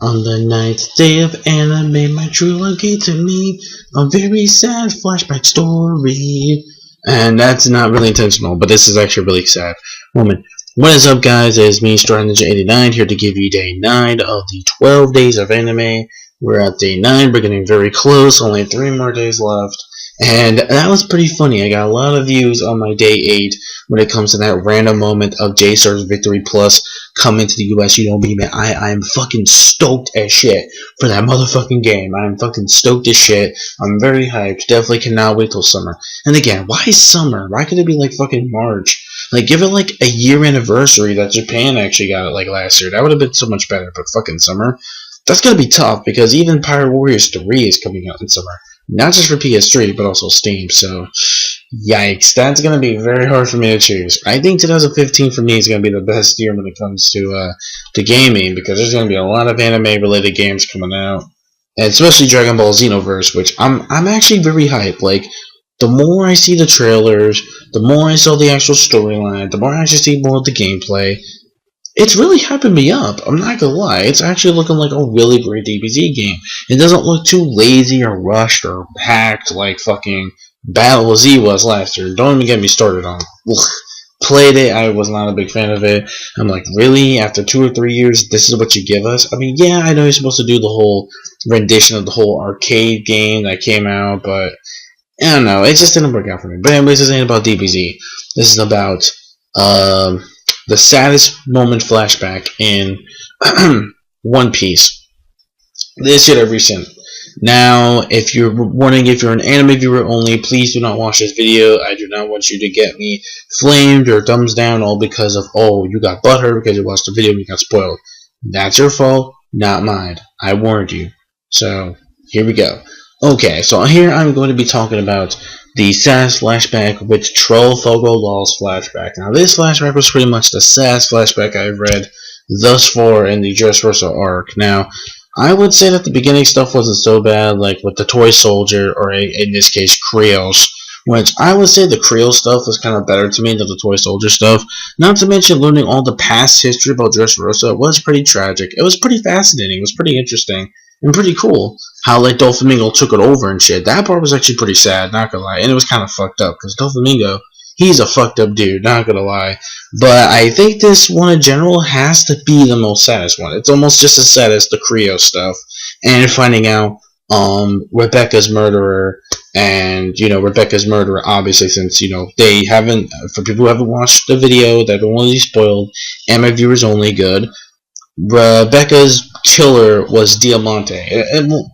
On the ninth day of anime, my true love gave to me a very sad flashback story. And that's not really intentional, but this is actually a really sad moment. What is up, guys? It's me, StarNinja89, here to give you day 9 of the 12 days of anime. We're at day 9, we're getting very close, only 3 more days left. And that was pretty funny. I got a lot of views on my day 8 when it comes to that random moment of J-Star's Victory Plus coming to the US. You know me, man. I'm fucking stoked as shit for that motherfucking game. I'm fucking stoked as shit. I'm very hyped. Definitely cannot wait till summer. And again, why summer? Why could it be like fucking March? Like, give it like a year anniversary that Japan actually got it like last year. That would have been so much better. But fucking summer? That's gonna be tough because even Pirate Warriors 3 is coming out in summer. Not just for PS3, but also Steam, so yikes. That's going to be very hard for me to choose. I think 2015 for me is going to be the best year when it comes to gaming, because there's going to be a lot of anime-related games coming out, and especially Dragon Ball Xenoverse, which I'm actually very hyped. Like, the more I see the trailers, the more I saw the actual storyline, the more I actually see more of the gameplay, it's really hyping me up. I'm not gonna lie. It's actually looking like a really great DBZ game. It doesn't look too lazy or rushed or hacked like fucking Battle Z was last year. Don't even get me started on it. Played it. I was not a big fan of it. I'm like, really? After 2 or 3 years, this is what you give us? I mean, yeah, I know you're supposed to do the whole rendition of the whole arcade game that came out, but I don't know. It just didn't work out for me. But anyways, this ain't about DBZ. This is about, the saddest moment flashback in One Piece. This shit I've recent. Now, if you're wondering if you're an anime viewer only, please do not watch this video. I do not want you to get me flamed or thumbs down all because of, oh, you got butthurt because you watched the video and you got spoiled. That's your fault, not mine. I warned you. So, here we go. Okay, so here I'm going to be talking about the saddest flashback with TRAFALGAR Law's flashback. Now, this flashback was pretty much the saddest flashback I've read thus far in the DRESSROSA arc. Now, I would say that the beginning stuff wasn't so bad, like with the toy soldier, or in this case, Creels, which I would say the Creel stuff was kind of better to me than the toy soldier stuff. Not to mention learning all the past history about DRESSROSA was pretty tragic. It was pretty fascinating. It was pretty interesting. And pretty cool how like Doflamingo took it over and shit. That part was actually pretty sad, not gonna lie. And it was kind of fucked up because Doflamingo, he's a fucked up dude, not gonna lie. But I think this one in general has to be the most saddest one. It's almost just as sad as the Creo stuff and finding out Rebecca's murderer, and Rebecca's murderer, obviously, since they haven't, for people who haven't watched the video that don't want to be spoiled, and my viewers only, good. Rebecca's killer was Diamante.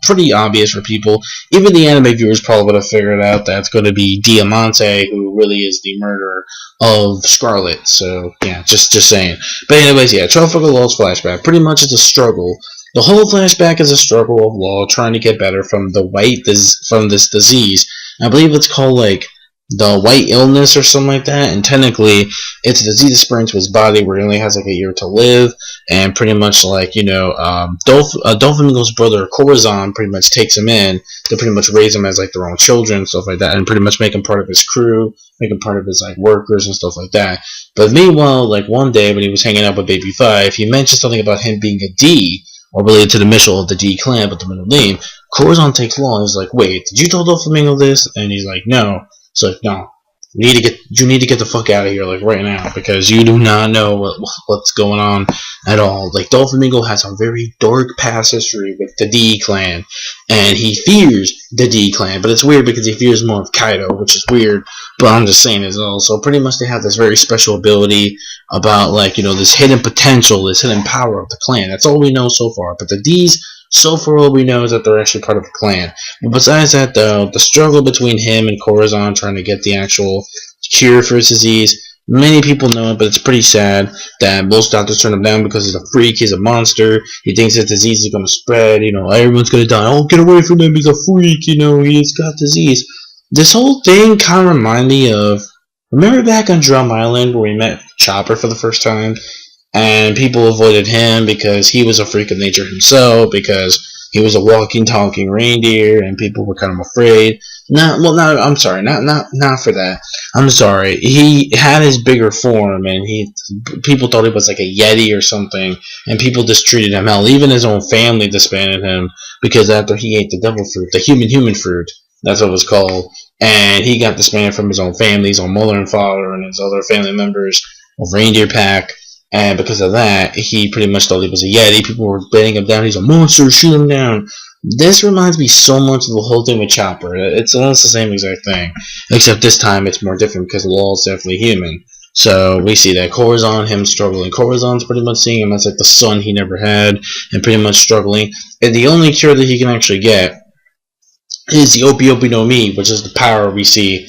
Pretty obvious for people. Even the anime viewers probably would have figured out that it's going to be Diamante who really is the murderer of Scarlet. So yeah, just saying. But anyways, yeah, TRAFALGAR Law's flashback. Pretty much it's a struggle. The whole flashback is a struggle of Law trying to get better from this disease. I believe it's called like the white illness or something like that, and technically it's a disease that spreads to his body where he only has like a year to live, and pretty much like Doflamingo's brother Corazon pretty much takes him in to pretty much raise him as like their own children, stuff like that, and pretty much make him part of his crew, make him part of his like workers and stuff like that. But meanwhile, like one day when he was hanging out with Baby 5, he mentioned something about him being a D, or related to the mission of the D clan, but the middle name. Corazon takes Law and he's like, wait, did you tell Doflamingo this? And he's like, no. So no, you need to get the fuck out of here like right now, because you do not know what's going on at all. Like Doflamingo has a very dark past history with the D clan, and he fears the D clan, but it's weird because he fears more of Kaido, which is weird. But I'm just saying as well. So pretty much they have this very special ability about like this hidden potential, this hidden power of the clan. That's all we know so far. But the D's, so far all we know is that they're actually part of a clan. But besides that, though, the struggle between him and Corazon trying to get the actual cure for his disease, many people know it, but it's pretty sad that most doctors turn him down because he's a freak, he's a monster, he thinks his disease is going to spread, everyone's going to die, oh, get away from him, he's a freak, he's got disease. This whole thing kind of reminded me of, remember back on Drum Island where we met Chopper for the first time? And people avoided him because he was a freak of nature himself, because he was a walking, talking reindeer, and people were kind of afraid. No, I'm sorry, not for that. I'm sorry. He had his bigger form, and people thought he was like a yeti or something, and people just treated him hell. Even his own family disbanded him because after he ate the devil fruit, the human fruit, that's what it was called, and he got disbanded from his own family, his own mother and father, and his other family members of Reindeer Pack. And because of that, he pretty much thought he was a yeti. People were beating him down. He's a monster. Shoot him down. This reminds me so much of the whole thing with Chopper. It's almost the same exact thing, except this time it's more different because Law's definitely human. So we see that Corazon, him struggling. Corazon's pretty much seeing him as like the son he never had, and pretty much struggling. And the only cure that he can actually get is the Opi no Mi, which is the power we see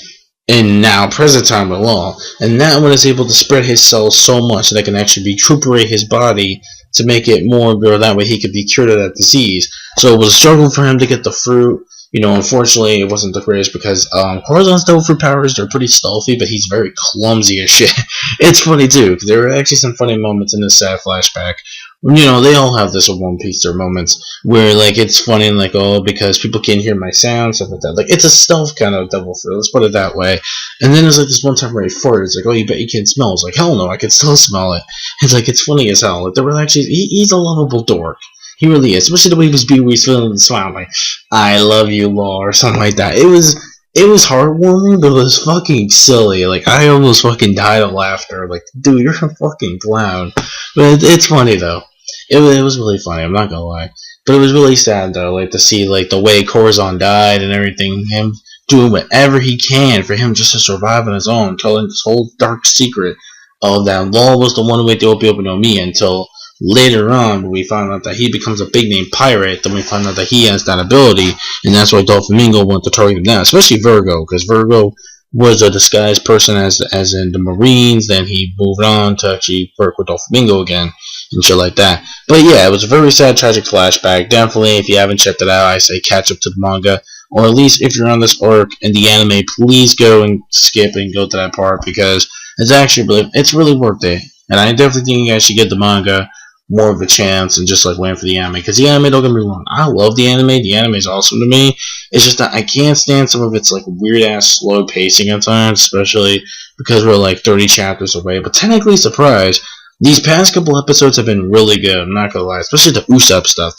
in now present time with Law. And that one is able to spread his cells so much that it can actually recuperate his body to make it more, or that way he could be cured of that disease. So it was a struggle for him to get the fruit. You know, unfortunately, it wasn't the greatest because Corazon's devil fruit powers, they're pretty stealthy, but he's very clumsy as shit. It's funny too, because there were actually some funny moments in this sad flashback. You know, they all have this with One Piece, their moments where, like, it's funny and, like, oh, because people can't hear my sound, stuff like that. Like, it's a stealth kind of devil fruit, let's put it that way. And then there's, like, this one time where he farted, it's like, oh, you bet you can't smell. It's like, hell no, I can still smell it. It's like, it's funny as hell. Like, they were actually, he's a lovable dork. He really is. Especially the way he was being feeling the smile, like, I love you, Law, or something like that. It was heartwarming, but it was fucking silly. Like, I almost fucking died of laughter. Like, dude, you're a fucking clown. But it's funny, though. It was really funny, I'm not gonna lie. But it was really sad, though, like, to see, like, the way Corazon died and everything. Him doing whatever he can for him just to survive on his own. Telling this whole dark secret of that Law was the one who ate the Opi no Mi until later on, when we found out that he becomes a big name pirate, then we find out that he has that ability, and that's why Doflamingo wanted to target him down, especially Virgo, because Virgo was a disguised person as in the Marines, then he moved on to actually work with Doflamingo again, and shit like that. But yeah, it was a very sad, tragic flashback. Definitely, if you haven't checked it out, I say catch up to the manga, or at least if you're on this arc in the anime, please go and skip and go to that part, because it's actually it's really worth it. And I definitely think you guys should give the manga more of a chance and just like waiting for the anime, because the anime, don't get me wrong, I love the anime is awesome to me. It's just that I can't stand some of its like weird ass slow pacing at times, especially because we're like 30 chapters away. But technically, surprise, these past couple episodes have been really good, I'm not gonna lie, especially the Usopp stuff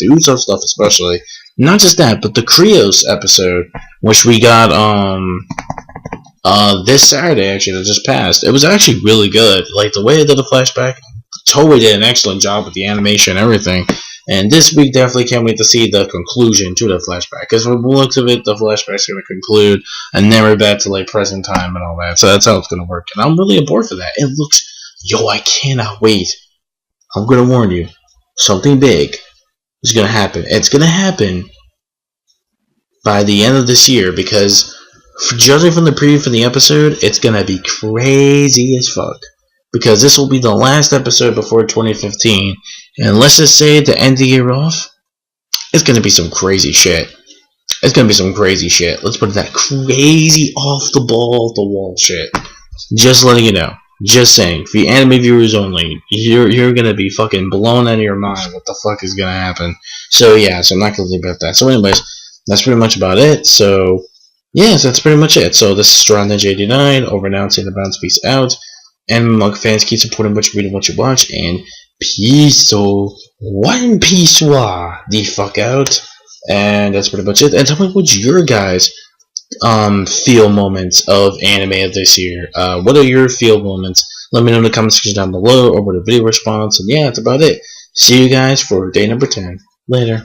especially. Not just that, but the Krios episode, which we got this Saturday, actually, that just passed. It was actually really good. Like, the way they did the flashback, Toei did an excellent job with the animation and everything. And this week, definitely can't wait to see the conclusion to the flashback. Because from the looks of it, the flashback's going to conclude, and then we're back to, like, present time and all that. So that's how it's going to work. And I'm really aboard for that. It looks, I cannot wait. I'm going to warn you. Something big is going to happen. It's going to happen by the end of this year, because judging from the preview for the episode, it's going to be crazy as fuck. Because this will be the last episode before 2015, and let's just say to end the year off, it's gonna be some crazy shit. It's gonna be some crazy shit. Let's put it that crazy off the wall shit. Just letting you know. Just saying. For the anime viewers only, you're gonna be fucking blown out of your mind what the fuck is gonna happen. So yeah, so I'm not gonna leave about that. So anyways, that's pretty much about it. So yes, that's pretty much it. So this is Strong Ninja 89 over now, saying the bounce, peace out. And manga fans, keep supporting what you read and what you watch, and peace. So, one piece the fuck out. And that's pretty much it. And tell me what's your guys' feel moments of anime of this year. What are your feel moments? Let me know in the comment section down below, or with a video response. And yeah, that's about it. See you guys for day number 10. Later.